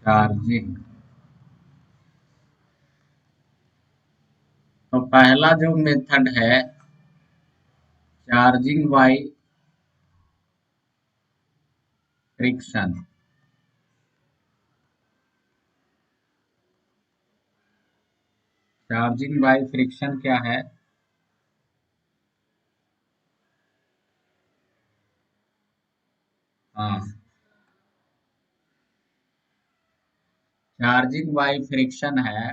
Charging. तो पहला जो मेथड है charging by friction. Charging by friction क्या है? हाँ, चार्जिंग बाई फ्रिक्शन है।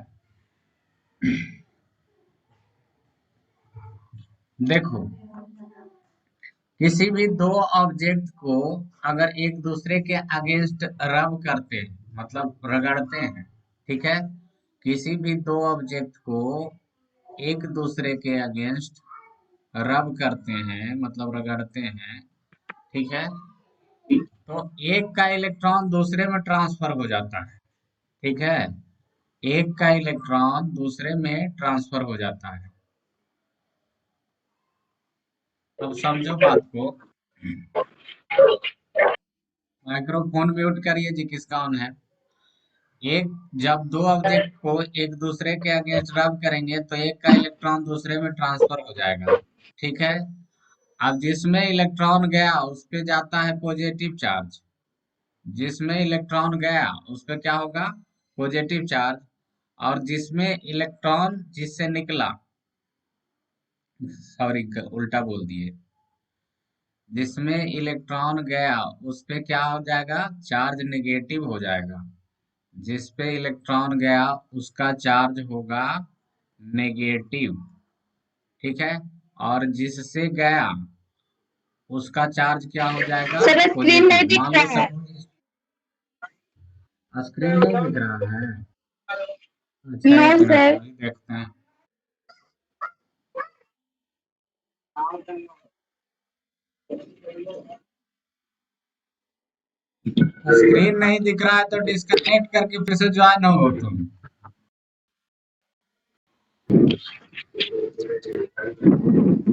देखो, किसी भी दो ऑब्जेक्ट को अगर एक दूसरे के अगेंस्ट रब करते हैं, मतलब रगड़ते हैं, ठीक है। किसी भी दो ऑब्जेक्ट को एक दूसरे के अगेंस्ट रब करते हैं, मतलब रगड़ते हैं, ठीक है। तो एक का इलेक्ट्रॉन दूसरे में ट्रांसफर हो जाता है, ठीक है। एक का इलेक्ट्रॉन दूसरे में ट्रांसफर हो जाता है। तो समझो बात को। माइक्रोफोन म्यूट करिए जी, किसका ऑन है। एक जब दो ऑब्जेक्ट को एक दूसरे के अगेंस्ट रब करेंगे तो एक का इलेक्ट्रॉन दूसरे में ट्रांसफर हो जाएगा, ठीक है। अब जिसमें इलेक्ट्रॉन गया उस पे जाता है पॉजिटिव चार्ज। जिसमें इलेक्ट्रॉन गया उस पे क्या होगा? Positive charge. और जिसमें इलेक्ट्रॉन जिससे निकला, सॉरी उल्टा बोल दिए, जिसमें इलेक्ट्रॉन गया उस पे क्या हो जाएगा? चार्ज नेगेटिव हो जाएगा। जिस पे इलेक्ट्रॉन गया उसका चार्ज होगा नेगेटिव, ठीक है। और जिससे गया उसका चार्ज क्या हो जाएगा? सर स्क्रीन नहीं पॉजिटिव। दिख मान लो रहा है। सपोज स्क्रीन नहीं दिख रहा है। अच्छा, नो एक मिनट सर। वही देखते हैं। स्क्रीन नहीं दिख रहा है तो डिस्कनेक्ट करके फिर से ज्वाइन हो तुम।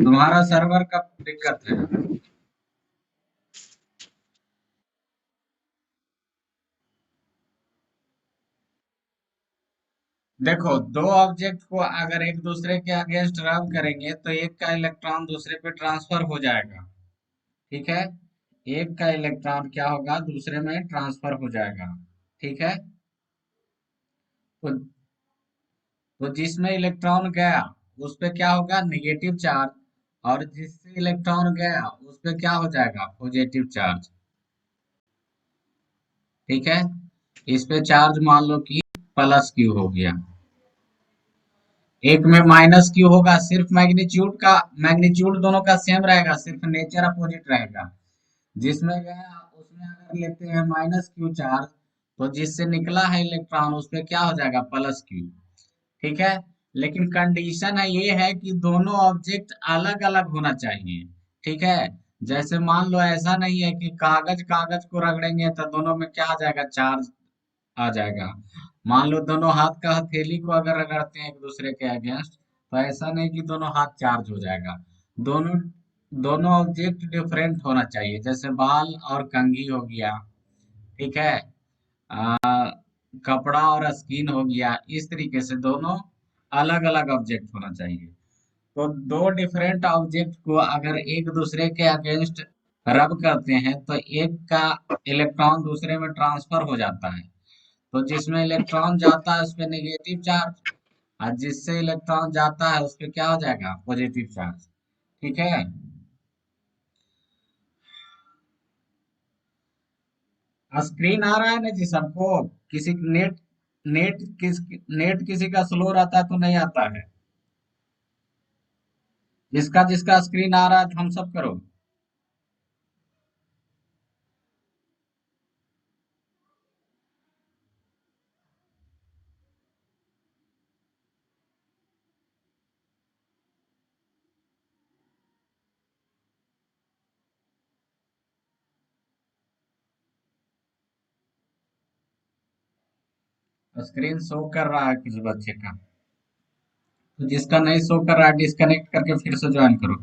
तुम्हारा सर्वर का दिक्कत है। देखो, दो ऑब्जेक्ट को अगर एक दूसरे के अगेंस्ट रब करेंगे तो एक का इलेक्ट्रॉन दूसरे पे ट्रांसफर हो जाएगा, ठीक है। एक का इलेक्ट्रॉन क्या होगा? दूसरे में ट्रांसफर हो जाएगा, ठीक है। तो, तो जिसमें इलेक्ट्रॉन गया उस पे क्या होगा? Negative charge. और जिससे इलेक्ट्रॉन गया उस पे क्या हो जाएगा? पॉजिटिव चार्ज, ठीक है। इस पे चार्ज मान लो कि प्लस क्यू हो गया। एक में माइनस क्यू होगा, सिर्फ मैग्नीट्यूड दोनों का सेम रहेगा, सिर्फ नेचर अपोजिट रहेगा। जिसमें गया उसमें अगर लेते हैं माइनस क्यू चार्ज, तो जिससे निकला है इलेक्ट्रॉन उस पे क्या हो जाएगा? प्लस क्यू, ठीक है। लेकिन कंडीशन है ये है कि दोनों ऑब्जेक्ट अलग अलग होना चाहिए, ठीक है। जैसे मान लो ऐसा नहीं है कि कागज कागज को रगड़ेंगे तो दोनों में क्या आ जाएगा? चार्ज आ जाएगा। मान लो दोनों हाथ का हथेली को अगर रगड़ते हैं एक दूसरे के अगेंस्ट, तो ऐसा नहीं कि दोनों हाथ चार्ज हो जाएगा। दोनों दोनों ऑब्जेक्ट डिफरेंट होना चाहिए, जैसे बाल और कंघी हो गया, ठीक है। आ, कपड़ा और स्किन हो गया। इस तरीके से दोनों अलग अलग ऑब्जेक्ट होना चाहिए। तो दो डिफरेंट ऑब्जेक्ट को अगर एक दूसरे के अगेंस्ट रब करते हैं तो एक का इलेक्ट्रॉन दूसरे में ट्रांसफर हो जाता है। तो जिसमें इलेक्ट्रॉन जाता है उस पे नेगेटिव चार्ज, और जिससे इलेक्ट्रॉन जाता है उस पे क्या हो जाएगा? पॉजिटिव चार्ज, ठीक है। स्क्रीन आ रहा है ना जी सबको? किसी नेट किसी का स्लो रहता है तो नहीं आता है। जिसका जिसका स्क्रीन आ रहा है थम्स अप करो। स्क्रीन शो कर रहा है किसी बच्चे का। तो जिसका नहीं शो कर रहा है डिस्कनेक्ट करके फिर से ज्वाइन करो।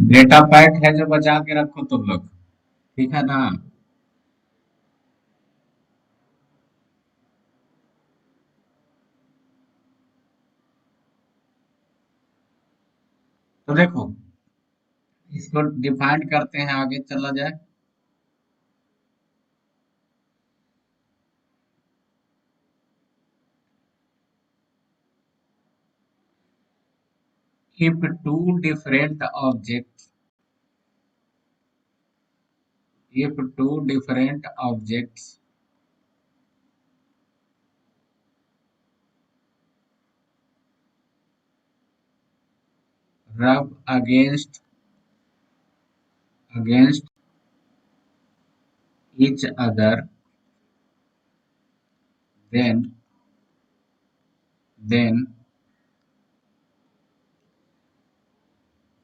डेटा पैक है जो बचा के रखो तुम लोग, ठीक है ना। तो देखो, इसको डिफाइन करते हैं, आगे चला जाए। if two different objects if two different objects rub against each other, then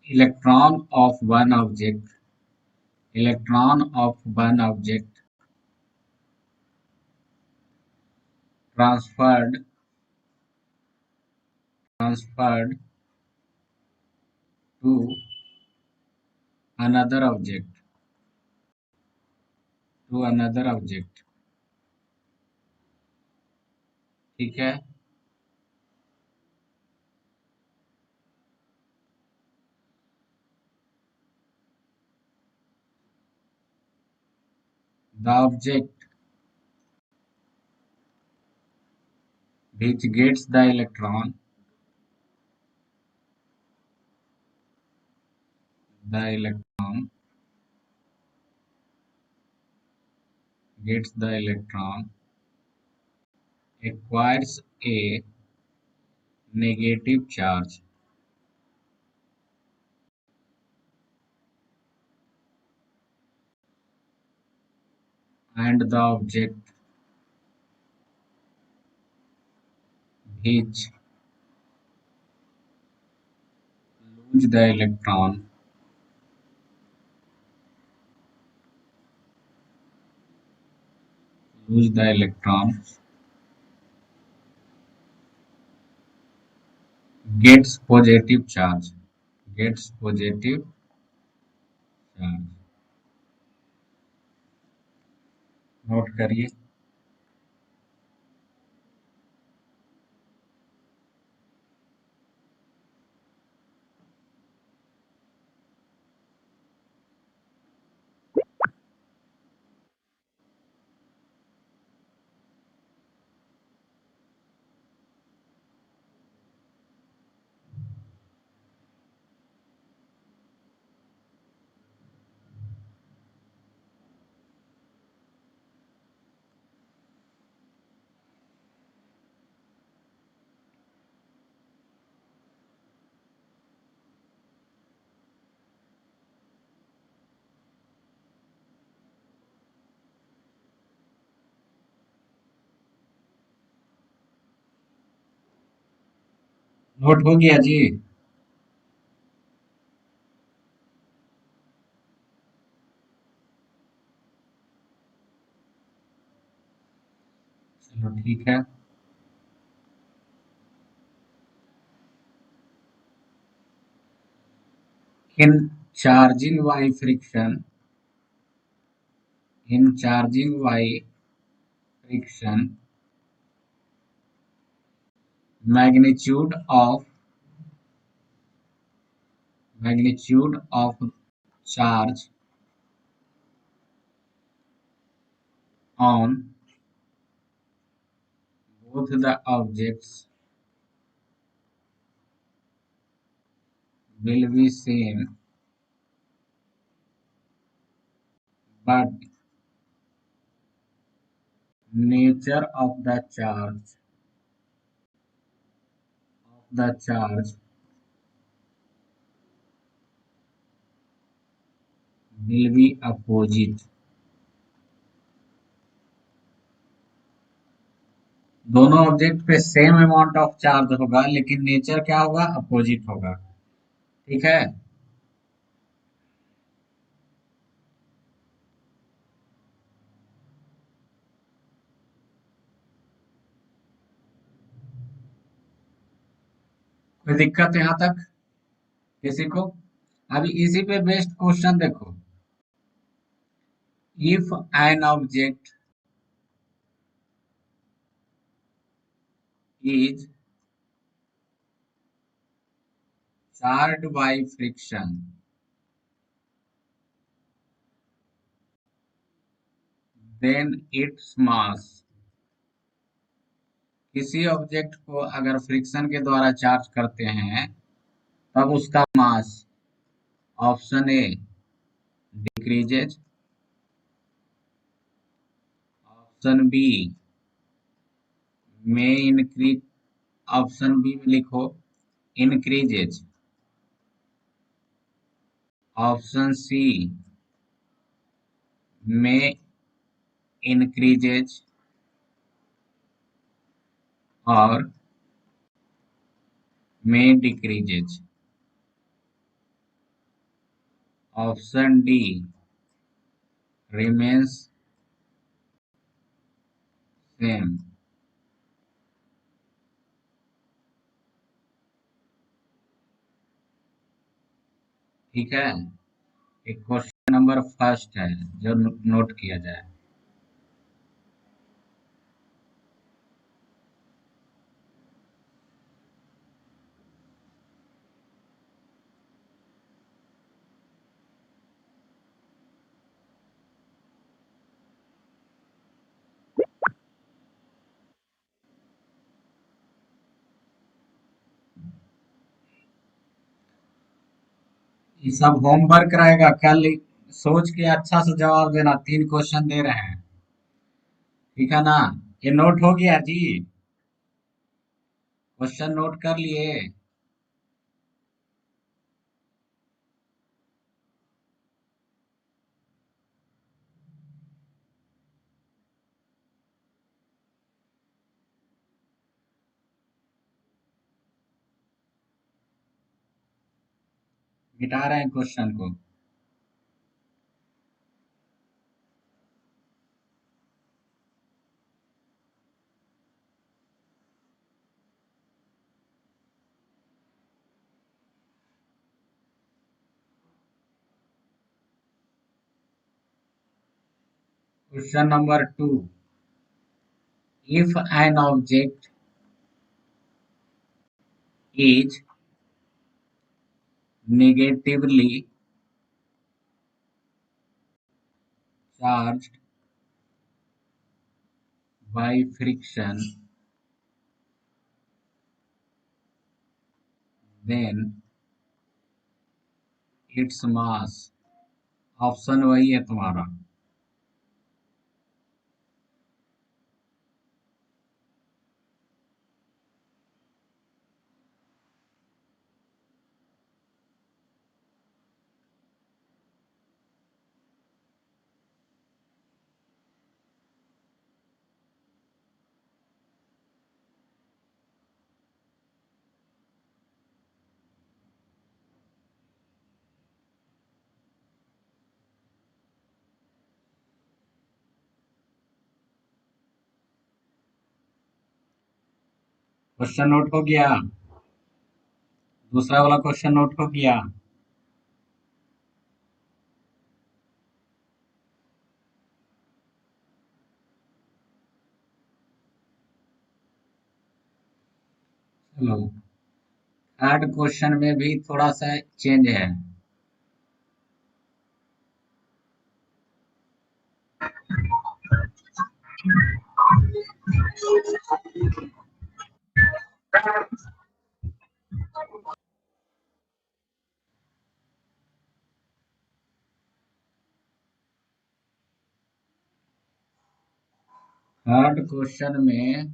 electron of one object electron of one object transferred transferred to another object to another object, ठीक है। The object which gets the electron the electron gets the electron acquires a negative charge, and the object which lose the electron lose the electron gets positive charge। Note करिए। Note हो गया जी। चलो ठीक है। in charging y friction in charging y friction magnitude of charge on both the objects will be same, but nature of the charge will be opposite। दोनों object पे same amount of charge होगा, लेकिन nature क्या होगा, opposite होगा, ठीक है। कोई दिक्कत यहाँ तक किसी को? अभी इसी पे बेस्ड क्वेश्चन देखो। If an object is charged by friction, then its mass. किसी ऑब्जेक्ट को अगर फ्रिक्शन के द्वारा चार्ज करते हैं तब उसका mass, option A decreases, option B में इंक्रीज, ऑप्शन बी में लिखो इंक्रीजेज, ऑप्शन सी में इंक्रीजेज, और में decreases. Option D remains same. ठीक है, एक क्वेश्चन नंबर फर्स्ट है जो नोट किया जाए। ये सब होमवर्क रहेगा, कल सोच के अच्छा से जवाब देना। 3 क्वेश्चन दे रहे हैं, ठीक है ना? ये नोट हो गया जी? क्वेश्चन नोट कर लिए? मिटा रहे हैं क्वेश्चन को। Question number 2, if an object is negatively charged by friction, then its mass, option वही है तुम्हारा। क्वेश्चन नोट हो गया? दूसरा वाला क्वेश्चन नोट हो गया? चलो, थर्ड क्वेश्चन में भी थोड़ा सा चेंज है। थर्ड क्वेश्चन में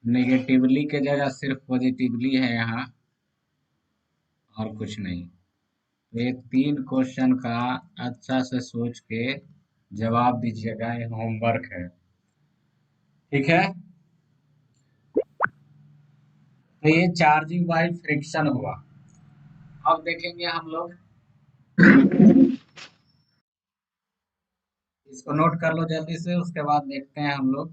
नेगेटिवली के जगह सिर्फ पॉजिटिवली है यहाँ, और कुछ नहीं। तो ये 3 क्वेश्चन का अच्छा से सोच के जवाब दीजिएगा, ये होमवर्क है, ठीक है? तो ये चार्जिंग बाय फ्रिक्शन हुआ। अब देखेंगे हम लोग, इसको नोट कर लो जल्दी से, उसके बाद देखते हैं हम लोग।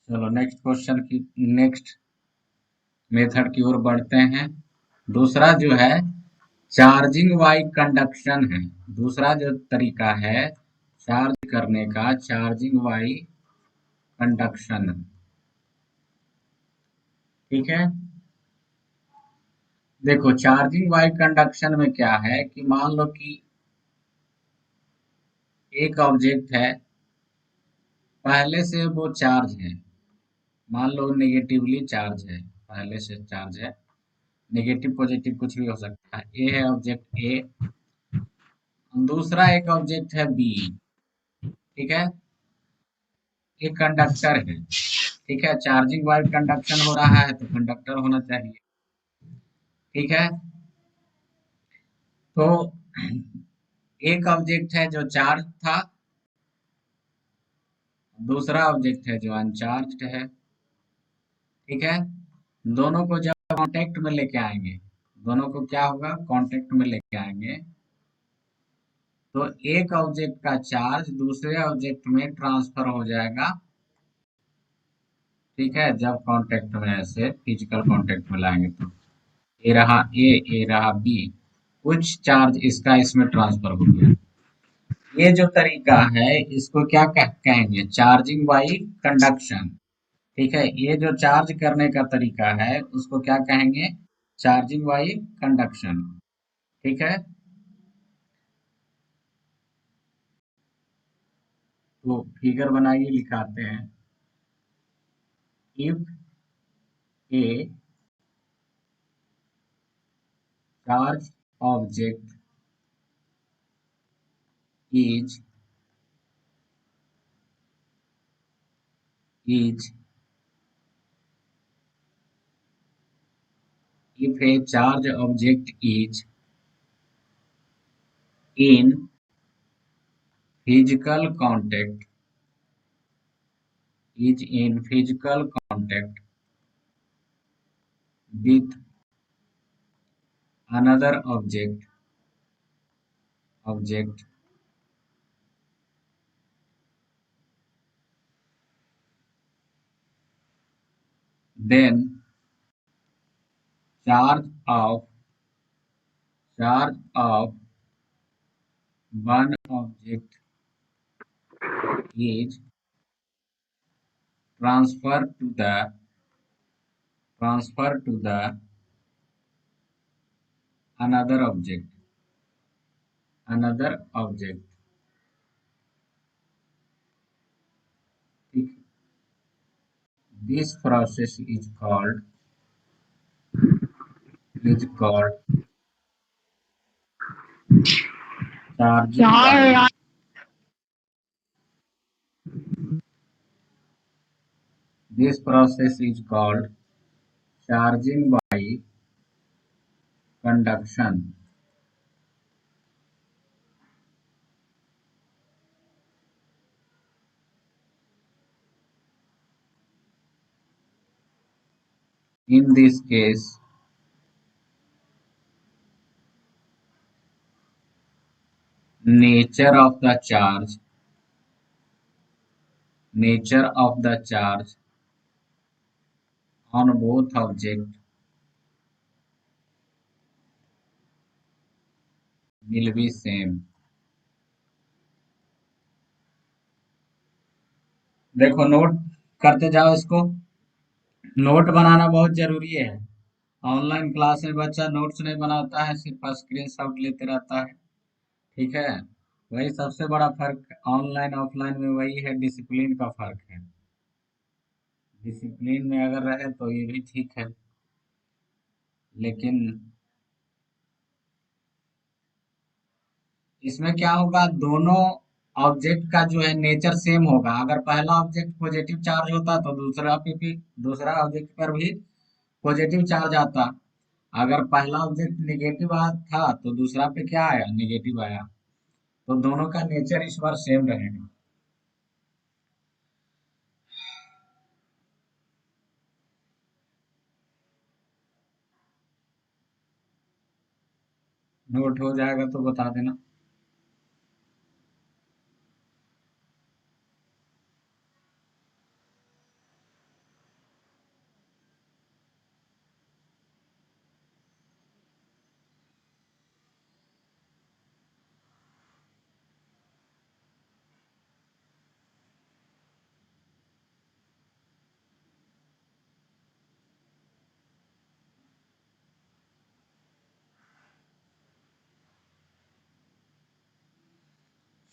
चलो नेक्स्ट क्वेश्चन की नेक्स्ट मेथड की ओर बढ़ते हैं। दूसरा जो है चार्जिंग बाई कंडक्शन है। दूसरा जो तरीका है चार्ज करने का, चार्जिंग बाई कंडक्शन। ठीक है, देखो चार्जिंग बाई कंडक्शन में क्या है कि मान लो कि एक ऑब्जेक्ट है, पहले से वो चार्ज है, मान लो नेगेटिवली चार्ज है, पहले से चार्ज है, नेगेटिव पॉजिटिव कुछ भी हो सकता है। ए है ऑब्जेक्ट ए, दूसरा एक ऑब्जेक्ट है बी। ठीक है, एक कंडक्टर है। ठीक है, चार्जिंग वाइज कंडक्शन हो रहा है तो कंडक्टर होना चाहिए। ठीक है, तो एक ऑब्जेक्ट है जो चार्ज था, दूसरा ऑब्जेक्ट है जो अनचार्ज है। ठीक है, दोनों को जब कांटेक्ट में लेके आएंगे, दोनों को क्या होगा, कांटेक्ट में लेके आएंगे, तो एक ऑब्जेक्ट का चार्ज दूसरे ऑब्जेक्ट में ट्रांसफर हो जाएगा। ठीक है, जब कांटेक्ट में ऐसे फिजिकल कांटेक्ट में लाएंगे तो ए रहा ए रहा बी, कुछ चार्ज इसका इसमें ट्रांसफर हो गया। ये जो तरीका है इसको क्या कहेंगे, चार्जिंग बाई कंडक्शन। ठीक है, ये जो चार्ज करने का तरीका है उसको क्या कहेंगे, चार्जिंग बाई कंडक्शन। ठीक है, तो फिगर बनाइए, लिखाते हैं। If A charge object is is if a charge object in physical contact is in physical contact with another object, then charge of charge of one object is transferred to the another object. This process is called charging by this process is called charging by conduction. In this case, nature of the charge on both objects will be same. देखो note करते जाओ इसको, note बनाना बहुत जरूरी है। Online class में बच्चा notes नहीं बनाता है, सिर्फ स्क्रीनशॉट लेते रहता है। ठीक है, वही सबसे बड़ा फर्क ऑनलाइन ऑफलाइन में वही है, डिसिप्लिन का फर्क है। डिसिप्लिन में अगर रहे तो ये भी ठीक है, लेकिन इसमें क्या होगा, दोनों ऑब्जेक्ट का जो है नेचर सेम होगा। अगर पहला ऑब्जेक्ट पॉजिटिव चार्ज होता तो दूसरा पे भी, दूसरा ऑब्जेक्ट पर भी पॉजिटिव चार्ज आता। अगर पहला ऑब्जेक्ट नेगेटिव था तो दूसरा पे क्या आया, नेगेटिव आया। तो दोनों का नेचर इस बार सेम रहेगा। नोट हो जाएगा तो बता देना।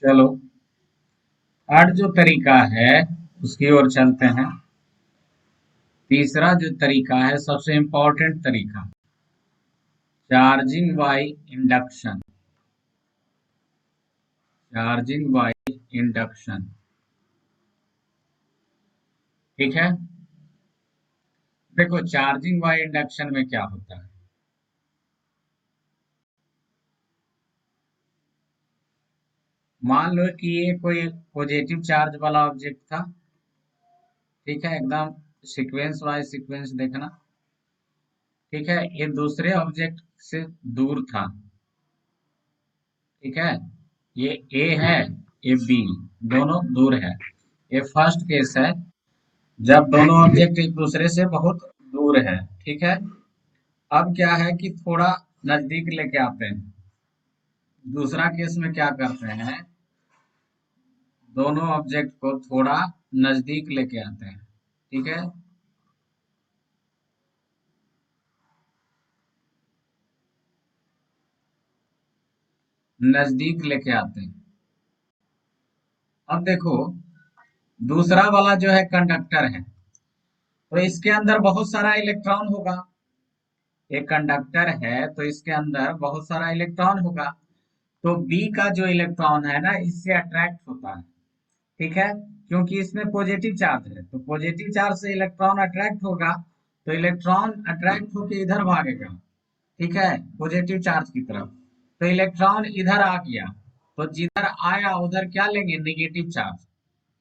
चलो, थर्ड जो तरीका है उसकी ओर चलते हैं। तीसरा जो तरीका है सबसे इम्पोर्टेंट तरीका, charging by induction. Charging by induction, ठीक है। देखो, चार्जिंग बाय इंडक्शन में क्या होता है। मान लो कि ये कोई पॉजिटिव चार्ज वाला ऑब्जेक्ट था, ठीक है, एकदम सीक्वेंस वाइज सीक्वेंस देखना, ठीक है। ये दूसरे ऑब्जेक्ट से दूर था, ठीक है। ये ए है, ये बी, दोनों दूर है। ये फर्स्ट केस है, जब दोनों ऑब्जेक्ट एक दूसरे से बहुत दूर है, ठीक है। अब क्या है कि थोड़ा नजदीक लेके आते हैं। दूसरा केस में क्या करते हैं, दोनों ऑब्जेक्ट को थोड़ा नजदीक लेके आते हैं, ठीक है। नजदीक लेके आते हैं। अब देखो, दूसरा वाला जो है कंडक्टर है, तो इसके अंदर बहुत सारा इलेक्ट्रॉन होगा। एक कंडक्टर है तो इसके अंदर बहुत सारा इलेक्ट्रॉन होगा। तो बी का जो इलेक्ट्रॉन है ना, इससे अट्रैक्ट होता है, ठीक है। क्योंकि इसमें पॉजिटिव चार्ज है, तो पॉजिटिव चार्ज से इलेक्ट्रॉन अट्रैक्ट होगा, तो इलेक्ट्रॉन अट्रैक्ट होकर इधर भागेगा, ठीक है, पॉजिटिव चार्ज की तरफ। तो इलेक्ट्रॉन इधर आ गया, तो जिधर आया उधर क्या लेंगे, नेगेटिव चार्ज,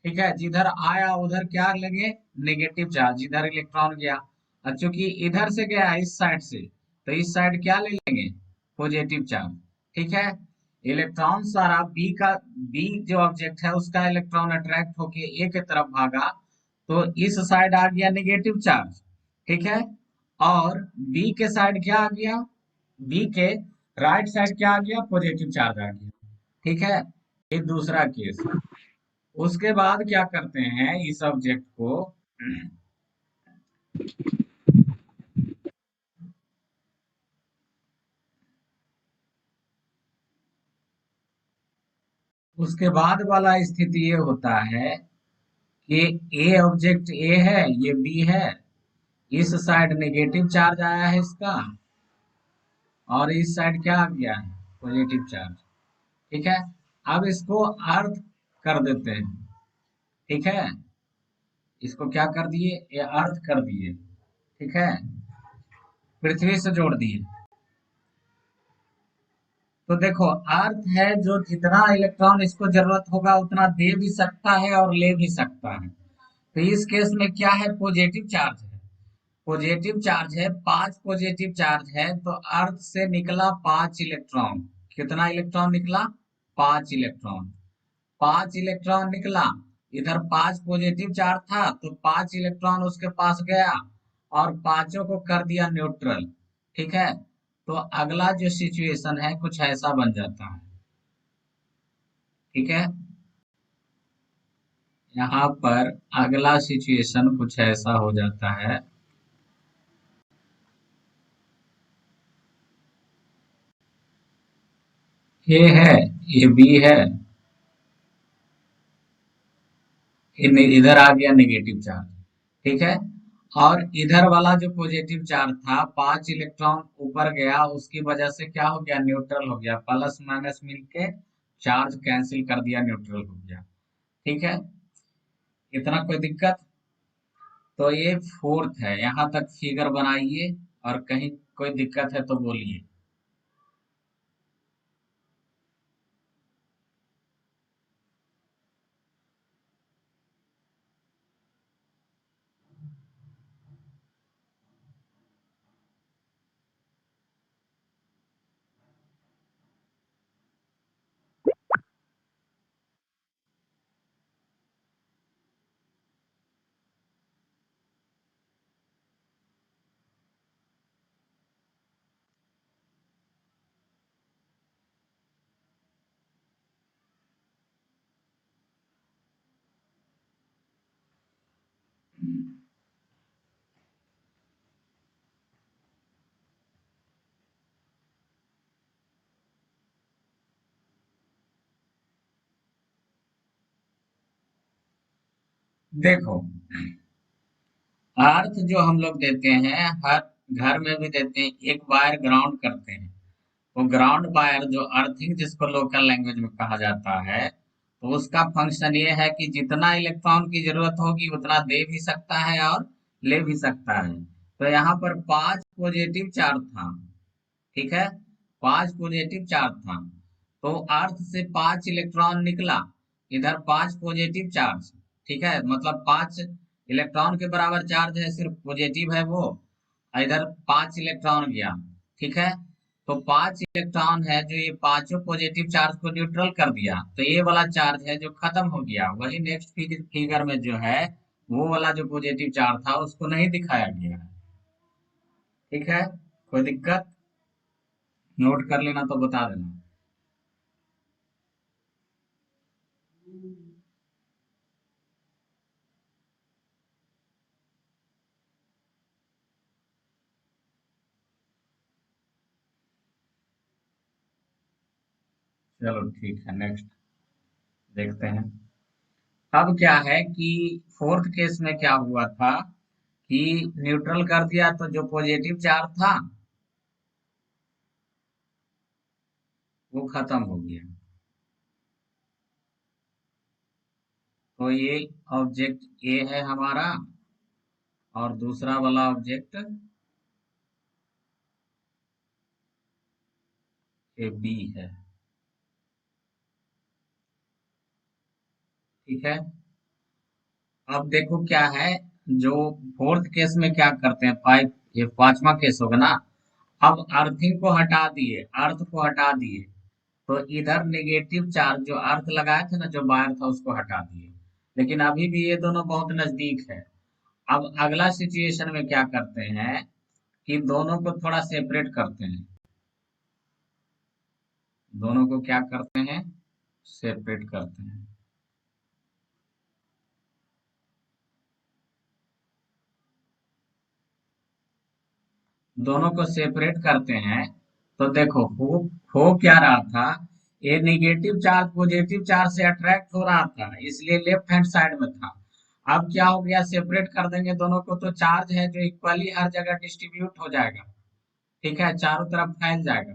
ठीक है। जिधर आया उधर क्या लेंगे, नेगेटिव चार्ज, जिधर इलेक्ट्रॉन गया। और चूंकि इधर से गया इस साइड से, तो इस साइड क्या ले लेंगे, पॉजिटिव चार्ज, ठीक है। इलेक्ट्रॉन सारा बी जो ऑब्जेक्ट है उसका इलेक्ट्रॉन अट्रैक्ट होके ए की तरफ भागा, तो इस साइड आ गया नेगेटिव चार्ज, ठीक है। और बी के साइड क्या आ गया, बी के राइट साइड क्या आ गया, पॉजिटिव चार्ज आ गया, ठीक है। ये दूसरा केस। उसके बाद क्या करते हैं, इस ऑब्जेक्ट को उसके बाद वाला स्थिति ये होता है कि ए ऑब्जेक्ट ए है, ये बी है, इस साइड नेगेटिव चार्ज आया है इसका, और इस साइड क्या आ गया है, पॉजिटिव चार्ज, ठीक है। अब इसको अर्थ कर देते हैं, ठीक है। इसको क्या कर दिए, ये अर्थ कर दिए, ठीक है, पृथ्वी से जोड़ दिए। तो देखो, अर्थ है जो जितना इलेक्ट्रॉन इसको जरूरत होगा उतना दे भी सकता है और ले भी सकता है। तो इस केस में क्या है, पॉजिटिव चार्ज है। पॉजिटिव चार्ज है, 5 पॉजिटिव चार्ज है, तो अर्थ से निकला 5 इलेक्ट्रॉन। कितना इलेक्ट्रॉन निकला, 5 इलेक्ट्रॉन। 5 इलेक्ट्रॉन निकला, इधर 5 पॉजिटिव चार्ज था, तो 5 इलेक्ट्रॉन उसके पास गया और पांचों को कर दिया न्यूट्रल, ठीक है। तो अगला जो सिचुएशन है कुछ ऐसा बन जाता है, ठीक है। यहाँ पर अगला सिचुएशन कुछ ऐसा हो जाता है, ये है, ये बी है, इधर आ गया नेगेटिव चार्ज, ठीक है। और इधर वाला जो पॉजिटिव चार्ज था, 5 इलेक्ट्रॉन ऊपर गया, उसकी वजह से क्या हो गया, न्यूट्रल हो गया, प्लस माइनस मिलके चार्ज कैंसिल कर दिया, न्यूट्रल हो गया, ठीक है। इतना कोई दिक्कत। तो ये फोर्थ है, यहाँ तक फिगर बनाइए, और कहीं कोई दिक्कत है तो बोलिए। देखो, अर्थ जो हम लोग देते हैं हर घर में भी देते हैं, एक वायर ग्राउंड करते हैं। वो ग्राउंड वायर जो अर्थिंग जिसको लोकल लैंग्वेज में कहा जाता है, तो उसका फंक्शन ये है कि जितना इलेक्ट्रॉन की जरूरत होगी उतना दे भी सकता है और ले भी सकता है। तो यहाँ पर 5 पॉजिटिव चार्ज था, ठीक है, 5 पॉजिटिव चार्ज था। तो अर्थ से 5 इलेक्ट्रॉन निकला, इधर 5 पॉजिटिव चार्ज, ठीक है, मतलब 5 इलेक्ट्रॉन के बराबर चार्ज है, सिर्फ पॉजिटिव है वो, और इधर 5 इलेक्ट्रॉन गया, ठीक है। तो 5 इलेक्ट्रॉन है जो ये पांचों पॉजिटिव चार्ज को न्यूट्रल कर दिया, तो ये वाला चार्ज है जो खत्म हो गया, वही नेक्स्ट फिगर में जो है वो वाला जो पॉजिटिव चार्ज था उसको नहीं दिखाया गया है। ठीक है, कोई दिक्कत? नोट कर लेना तो बता देना। चलो ठीक है, नेक्स्ट देखते हैं। अब क्या है कि फोर्थ केस में क्या हुआ था कि न्यूट्रल कर दिया, तो जो पॉजिटिव चार्ज था वो खत्म हो गया। तो ये ऑब्जेक्ट ए है हमारा, और दूसरा वाला ऑब्जेक्ट ए बी है, ठीक है। अब देखो क्या है, जो फोर्थ केस में क्या करते हैं, फाइव, ये पांचवा केस होगा ना। अब अर्थिंग को हटा दिए, अर्थ को हटा दिए, तो इधर नेगेटिव चार्ज जो अर्थ लगाए थे ना, जो वायर था उसको हटा दिए, लेकिन अभी भी ये दोनों बहुत नजदीक है। अब अगला सिचुएशन में क्या करते हैं कि दोनों को थोड़ा सेपरेट करते हैं, दोनों को क्या करते हैं, सेपरेट करते हैं। दोनों को सेपरेट करते हैं, तो देखो हो क्या रहा था, ये निगेटिव चार्ज पॉजिटिव चार्ज से अट्रैक्ट हो रहा था, इसलिए लेफ्ट हैंड साइड में था। अब क्या हो गया, सेपरेट कर देंगे दोनों को, तो चार्ज है जो इक्वली हर जगह डिस्ट्रीब्यूट हो जाएगा, ठीक है, चारों तरफ फैल जाएगा।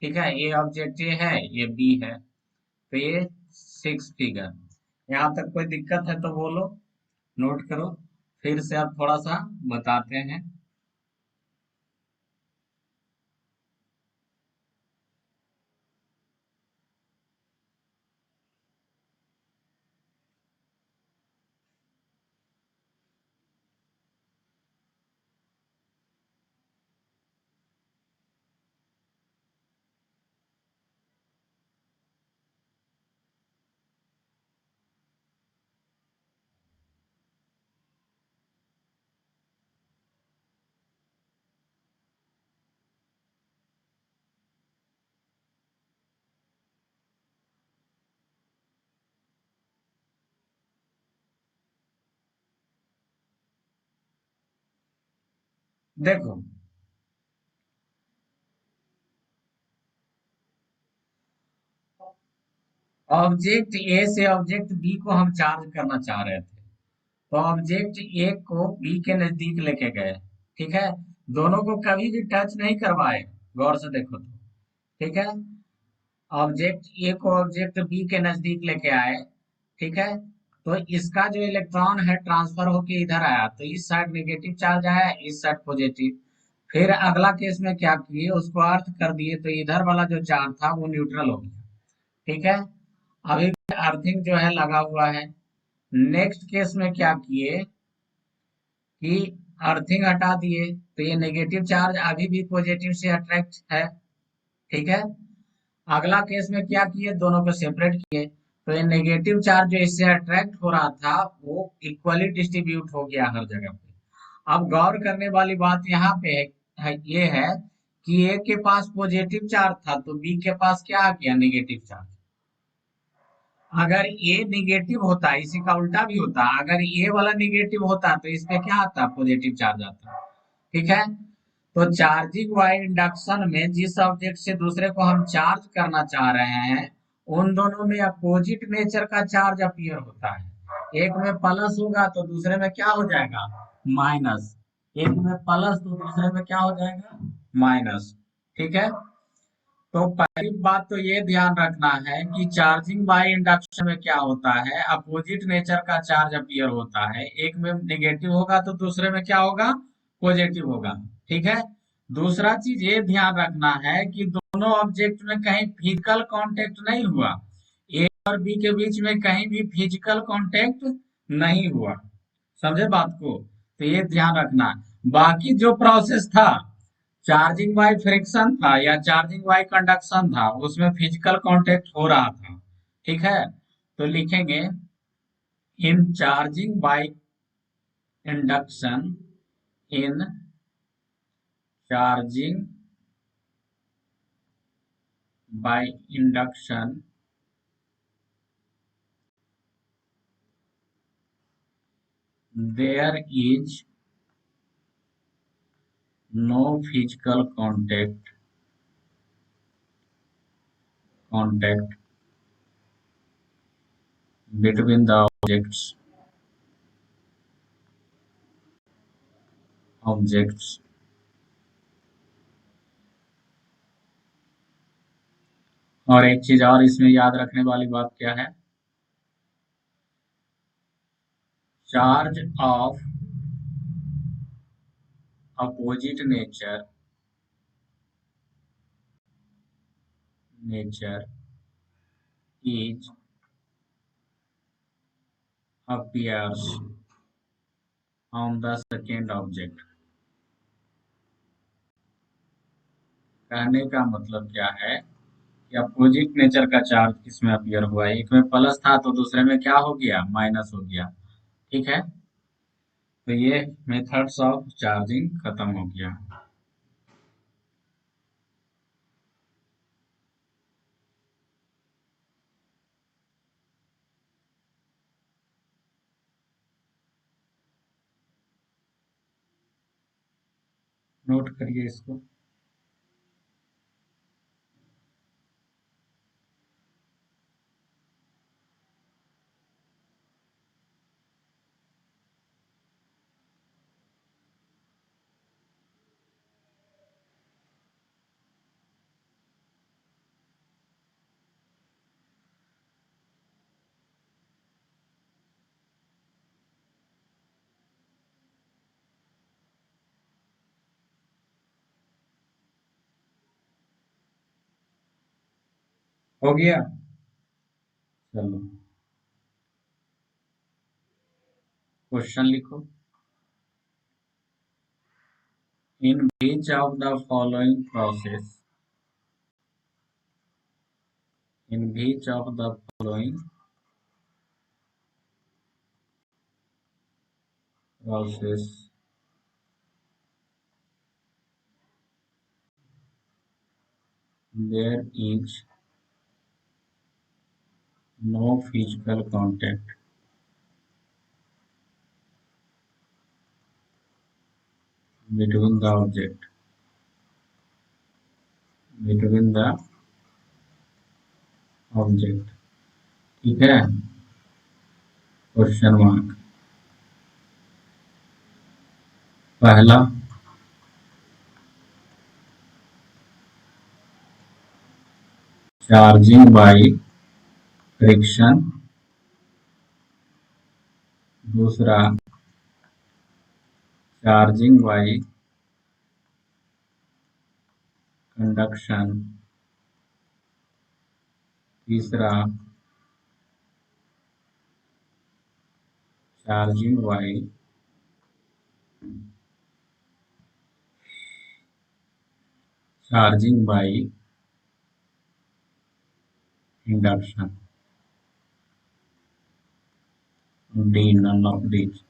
ठीक है, ये ऑब्जेक्ट ए है, ये बी है। तो ये 6 फिगर, यहाँ तक कोई दिक्कत है तो बोलो, नोट करो, फिर से अब थोड़ा सा बताते हैं। देखो, ऑब्जेक्ट ए से ऑब्जेक्ट बी को हम चार्ज करना चाह रहे थे, तो ऑब्जेक्ट ए को बी के नजदीक लेके गए, ठीक है, दोनों को कभी भी टच नहीं करवाए, गौर से देखो तो, ठीक है, ऑब्जेक्ट ए को ऑब्जेक्ट बी के नजदीक लेके आए, ठीक है। तो इसका जो इलेक्ट्रॉन है ट्रांसफर होके इधर आया, तो इस साइड नेगेटिव चार्ज आया, इस साइड पॉजिटिव। फिर अगला केस में क्या किए, उसको अर्थ कर दिए, तो इधर वाला जो चार्ज था वो न्यूट्रल हो गया, ठीक है। अभी भी अर्थिंग जो है लगा हुआ है। नेक्स्ट केस में क्या किए कि अर्थिंग हटा दिए, तो ये नेगेटिव चार्ज अभी भी पॉजिटिव से अट्रैक्ट है, ठीक है। अगला केस में क्या किए, दोनों को सेपरेट किए, तो ये नेगेटिव चार्ज जो इससे अट्रैक्ट हो रहा था वो इक्वली डिस्ट्रीब्यूट हो गया हर जगह पे। अब गौर करने वाली बात यहाँ पे ये है कि ए के पास पॉजिटिव चार्ज था, तो बी के पास क्या आ गया, नेगेटिव चार्ज। अगर ए निगेटिव होता, इसी का उल्टा भी होता, अगर ए वाला निगेटिव होता तो इस पे क्या आता, पॉजिटिव चार्ज आता, ठीक है। तो चार्जिंग वाइल इंडक्शन में जिस ऑब्जेक्ट से दूसरे को हम चार्ज करना चाह रहे हैं, उन दोनों में अपोजिट नेचर का चार्ज अपीयर होता है। एक में प्लस होगा तो दूसरे में क्या हो जाएगा, माइनस। एक में प्लस तो दूसरे में क्या हो जाएगा, माइनस। ठीक है। तो पहली बात तो ये ध्यान रखना है कि चार्जिंग बाय इंडक्शन में क्या होता है, अपोजिट नेचर का चार्ज अपीयर होता है। एक में नेगेटिव होगा तो दूसरे में क्या होगा, पॉजिटिव होगा। ठीक है। दूसरा चीज ये ध्यान रखना है कि दोनों ऑब्जेक्ट में कहीं फिजिकल कांटेक्ट नहीं हुआ, ए और बी के बीच में कहीं भी फिजिकल कांटेक्ट नहीं हुआ। समझे बात को, तो ये ध्यान रखना। बाकी जो प्रोसेस था, चार्जिंग बाय फ्रिक्शन था या चार्जिंग बाय कंडक्शन था, उसमें फिजिकल कांटेक्ट हो रहा था। ठीक है। तो लिखेंगे in charging by induction, in charging by induction there is no physical contact between the objects। और एक चीज और इसमें याद रखने वाली बात क्या है, charge of opposite nature is appears on the second object। कहने का मतलब क्या है कि अपोजिट नेचर का चार्ज किसमें अपीयर हुआ है, एक में प्लस था तो दूसरे में क्या हो गया, माइनस हो गया। ठीक है। तो ये मेथड्स ऑफ चार्जिंग खत्म हो गया। नोट करिए इसको। हो गया। चलो क्वेश्चन लिखो। In which of the following process, in which of the following process there is no physical contact between the object, between the object। ठीक है। Question mark. पहला, चार्जिंग बाय फ्रिक्शन। दूसरा, चार्जिंग बाय कंडक्शन। तीसरा, charging by charging by induction. D, none of these.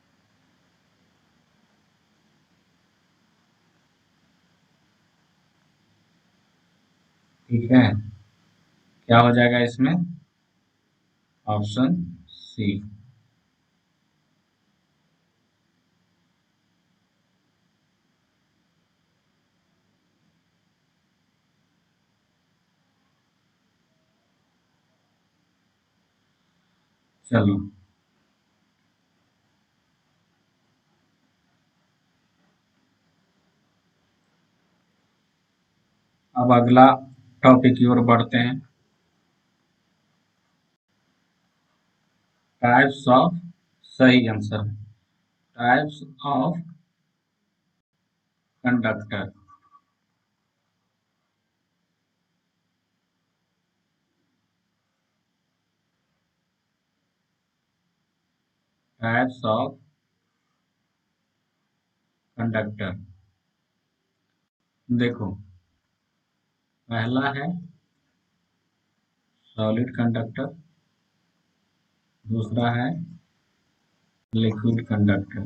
ठीक है। क्या हो जाएगा इसमें, ऑप्शन सी। चलो अब अगला टॉपिक की ओर बढ़ते हैं। टाइप्स ऑफ, सही answer, types of conductor. Types of conductor, देखो पहला है सॉलिड कंडक्टर, दूसरा है लिक्विड कंडक्टर।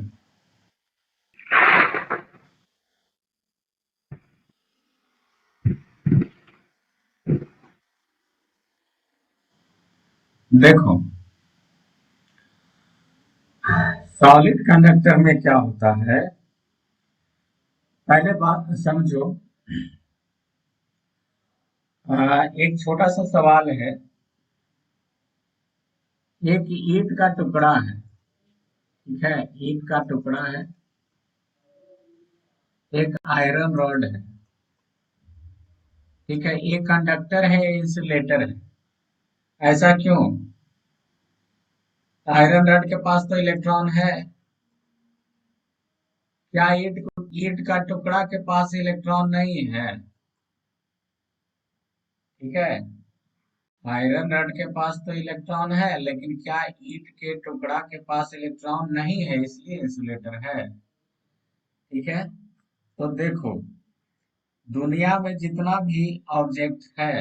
देखो सॉलिड कंडक्टर में क्या होता है, पहले बात समझो। एक छोटा सा सवाल है। एक ईंट का टुकड़ा है, ठीक है, ईंट का टुकड़ा है, एक आयरन रॉड है, ठीक है, एक कंडक्टर है, इंसुलेटर है। ऐसा क्यों? आयरन रॉड के पास तो इलेक्ट्रॉन है। क्या ईंट का टुकड़ा के पास इलेक्ट्रॉन नहीं है? ठीक है, आयरन रॉड के पास तो इलेक्ट्रॉन है, लेकिन क्या ईंट के टुकड़ा के पास इलेक्ट्रॉन नहीं है, इसलिए इंसुलेटर है। ठीक है, तो देखो दुनिया में जितना भी ऑब्जेक्ट है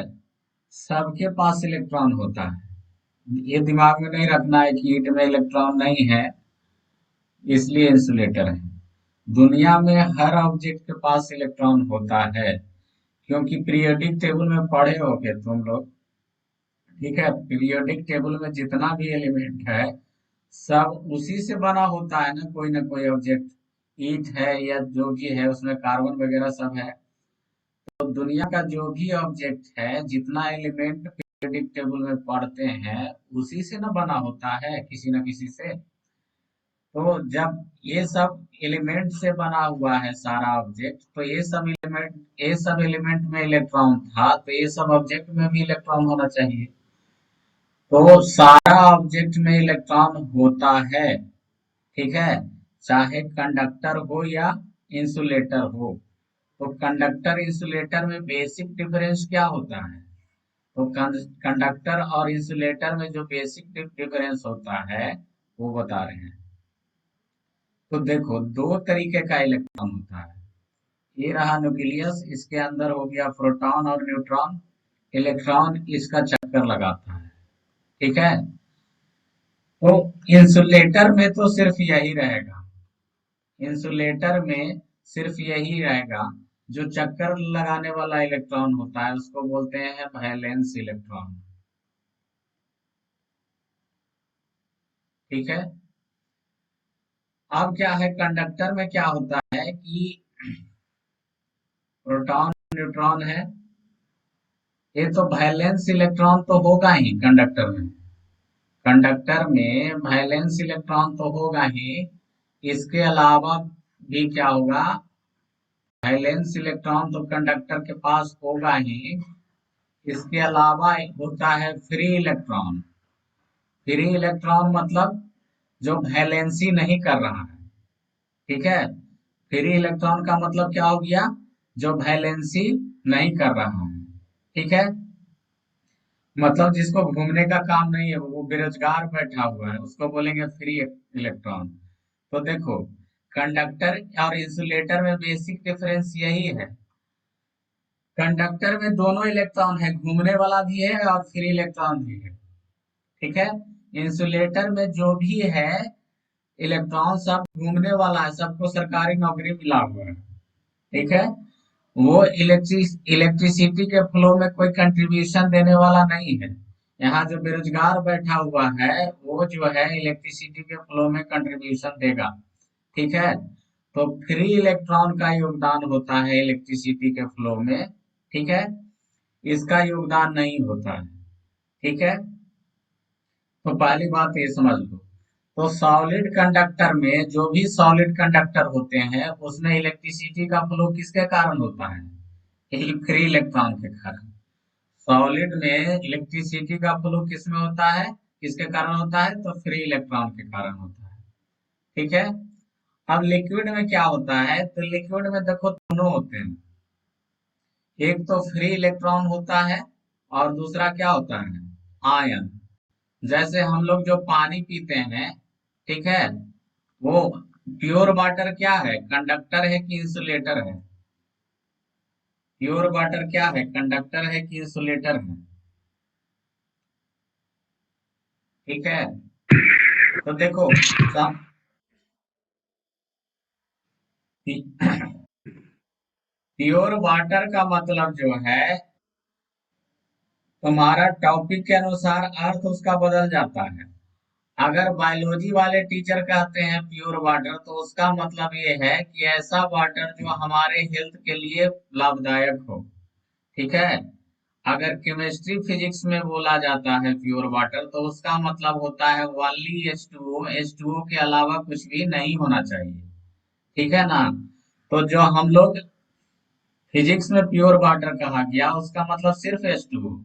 सबके पास इलेक्ट्रॉन होता है। ये दिमाग में नहीं रखना है कि ईंट में इलेक्ट्रॉन नहीं है इसलिए इंसुलेटर है। दुनिया में हर ऑब्जेक्ट के पास इलेक्ट्रॉन होता है, क्योंकि पीरियोडिक टेबल में पढ़े होगे तुम लोग। ठीक है, पीरियोडिक टेबल में जितना भी एलिमेंट है सब उसी से बना होता है ना कोई ऑब्जेक्ट। ईंट है या जो भी है उसमें कार्बन वगैरह सब है। तो दुनिया का जो भी ऑब्जेक्ट है, जितना एलिमेंट पीरियोडिक टेबल में पढ़ते हैं उसी से ना बना होता है, किसी न किसी से। तो जब ये सब एलिमेंट से बना हुआ है सारा ऑब्जेक्ट, तो ये सब एलिमेंट में इलेक्ट्रॉन था, तो ये सब ऑब्जेक्ट में भी इलेक्ट्रॉन होना चाहिए। तो सारा ऑब्जेक्ट में इलेक्ट्रॉन होता है, ठीक है, चाहे कंडक्टर हो या इंसुलेटर हो। तो कंडक्टर इंसुलेटर में बेसिक डिफरेंस क्या होता है? तो कंडक्टर और इंसुलेटर में जो बेसिक डिफरेंस होता है वो बता रहे हैं। तो देखो दो तरीके का इलेक्ट्रॉन होता है। ये रहा न्यूक्लियस, इसके अंदर हो गया प्रोटॉन और न्यूट्रॉन। इलेक्ट्रॉन इसका चक्कर लगाता है, ठीक है। तो इंसुलेटर में तो सिर्फ यही रहेगा, इंसुलेटर में सिर्फ यही रहेगा। जो चक्कर लगाने वाला इलेक्ट्रॉन होता है उसको बोलते हैं वैलेंस इलेक्ट्रॉन, ठीक है। अब क्या है, कंडक्टर में क्या होता है कि प्रोटॉन न्यूट्रॉन है, ये तो वैलेंस इलेक्ट्रॉन तो होगा ही कंडक्टर में। कंडक्टर में वैलेंस इलेक्ट्रॉन तो होगा ही, इसके अलावा भी क्या होगा, वैलेंस इलेक्ट्रॉन तो कंडक्टर के पास होगा ही, इसके अलावा होता है फ्री इलेक्ट्रॉन। फ्री इलेक्ट्रॉन मतलब जो वैलेंसी नहीं कर रहा है, ठीक है। फ्री इलेक्ट्रॉन का मतलब क्या हो गया, जो वैलेंसी नहीं कर रहा है, ठीक है। मतलब जिसको घूमने का काम नहीं है, वो बेरोजगार बैठा हुआ है, उसको बोलेंगे फ्री इलेक्ट्रॉन। तो देखो कंडक्टर और इंसुलेटर में बेसिक डिफरेंस यही है। कंडक्टर में दोनों इलेक्ट्रॉन है, घूमने वाला भी है और फ्री इलेक्ट्रॉन भी है, ठीक है। इंसुलेटर में जो भी है इलेक्ट्रॉन सब घूमने वाला है, सबको सरकारी नौकरी मिला हुआ है, ठीक है। वो इलेक्ट्रिसिटी के फ्लो में कोई कंट्रीब्यूशन देने वाला नहीं है। यहाँ जो बेरोजगार बैठा हुआ है वो जो है इलेक्ट्रिसिटी के फ्लो में कंट्रीब्यूशन देगा, ठीक है। तो फ्री इलेक्ट्रॉन का योगदान होता है इलेक्ट्रिसिटी के फ्लो में, ठीक है, इसका योगदान नहीं होता है, ठीक है। तो पहली बात ये समझ लो। तो सॉलिड कंडक्टर में जो भी सॉलिड कंडक्टर होते हैं उसमें इलेक्ट्रिसिटी का फ्लो किसके कारण होता है? फ्री इलेक्ट्रॉन के कारण। सॉलिड में इलेक्ट्रिसिटी का फ्लो किस में होता है, किसके कारण होता है, तो फ्री इलेक्ट्रॉन के कारण होता है। ठीक है। अब लिक्विड में क्या होता है, तो लिक्विड में देखो दोनों होते हैं, एक तो फ्री इलेक्ट्रॉन होता है और दूसरा क्या होता है, आयन। जैसे हम लोग जो पानी पीते हैं, ठीक है, वो प्योर वाटर क्या है, कंडक्टर है कि इंसुलेटर है? प्योर वाटर क्या है, कंडक्टर है कि इंसुलेटर है? ठीक है। तो देखो सब प्योर वाटर का मतलब जो है, तुम्हारा टॉपिक के अनुसार अर्थ उसका बदल जाता है। अगर बायोलॉजी वाले टीचर कहते हैं प्योर वाटर, तो उसका मतलब ये है कि ऐसा वाटर जो हमारे हेल्थ के लिए लाभदायक हो। ठीक है। अगर केमिस्ट्री फिजिक्स में बोला जाता है प्योर वाटर, तो उसका मतलब होता है ओनली H2O, H2O के अलावा कुछ भी नहीं होना चाहिए। ठीक है ना। तो जो हम लोग फिजिक्स में प्योर वाटर कहा गया, उसका मतलब सिर्फ H2O।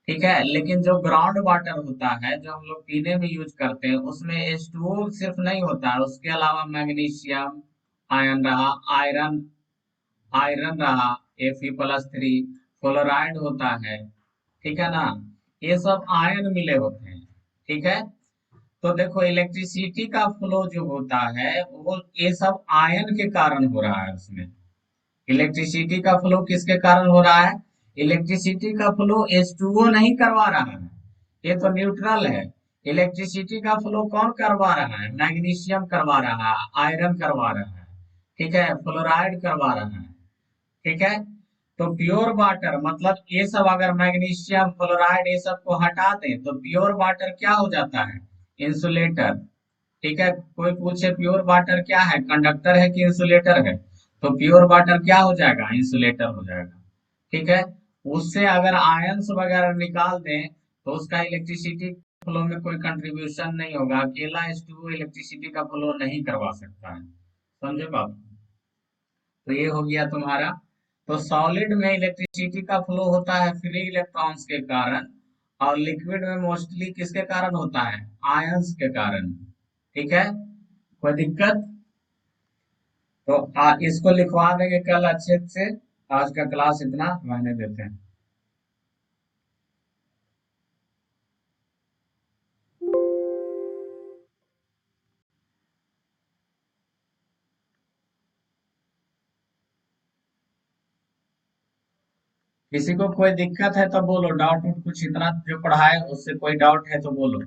ठीक है। लेकिन जो ग्राउंड वाटर होता है, जो हम लोग पीने में यूज करते हैं, उसमें H2O सिर्फ नहीं होता है, उसके अलावा मैग्नीशियम आयन रहा, आयरन आयरन रहा, Fe+3, फ्लोराइड होता है। ठीक है ना। ये सब आयन मिले होते हैं। ठीक है। तो देखो इलेक्ट्रिसिटी का फ्लो जो होता है, वो ये सब आयन के कारण हो रहा है उसमें। इलेक्ट्रिसिटी का फ्लो किसके कारण हो रहा है, इलेक्ट्रिसिटी का फ्लो H2O नहीं करवा रहा है, ये तो न्यूट्रल है। इलेक्ट्रिसिटी का फ्लो कौन करवा रहा है, मैग्नीशियम करवा रहा है, आयरन करवा रहा है, ठीक है, फ्लोराइड करवा रहा है। ठीक है। तो प्योर वाटर मतलब ये सब, अगर मैग्नीशियम फ्लोराइड ये सब को हटा दें, तो प्योर वाटर क्या हो जाता है, इंसुलेटर। ठीक है। कोई पूछे प्योर वाटर क्या है, कंडक्टर है कि इंसुलेटर है, तो प्योर वाटर क्या हो जाएगा, इंसुलेटर हो जाएगा। ठीक है। उससे अगर आयंस वगैरह निकाल दें, तो उसका इलेक्ट्रिसिटी फ्लो में कोई कंट्रीब्यूशन नहीं होगा, अकेला H2O इलेक्ट्रिसिटी का फ्लो नहीं करवा सकता है। समझे बात। तो ये हो गया तुम्हारा। तो सॉलिड में इलेक्ट्रिसिटी का फ्लो होता है फ्री इलेक्ट्रॉन्स के कारण, और लिक्विड में मोस्टली किसके कारण होता है, आयंस के कारण। ठीक है। कोई दिक्कत? तो इसको लिखवा देंगे कल अच्छे से। आज का क्लास इतना रहने देते हैं। किसी को कोई दिक्कत है तो बोलो, डाउट कुछ इतना जो पढ़ाए उससे कोई डाउट है तो बोलो।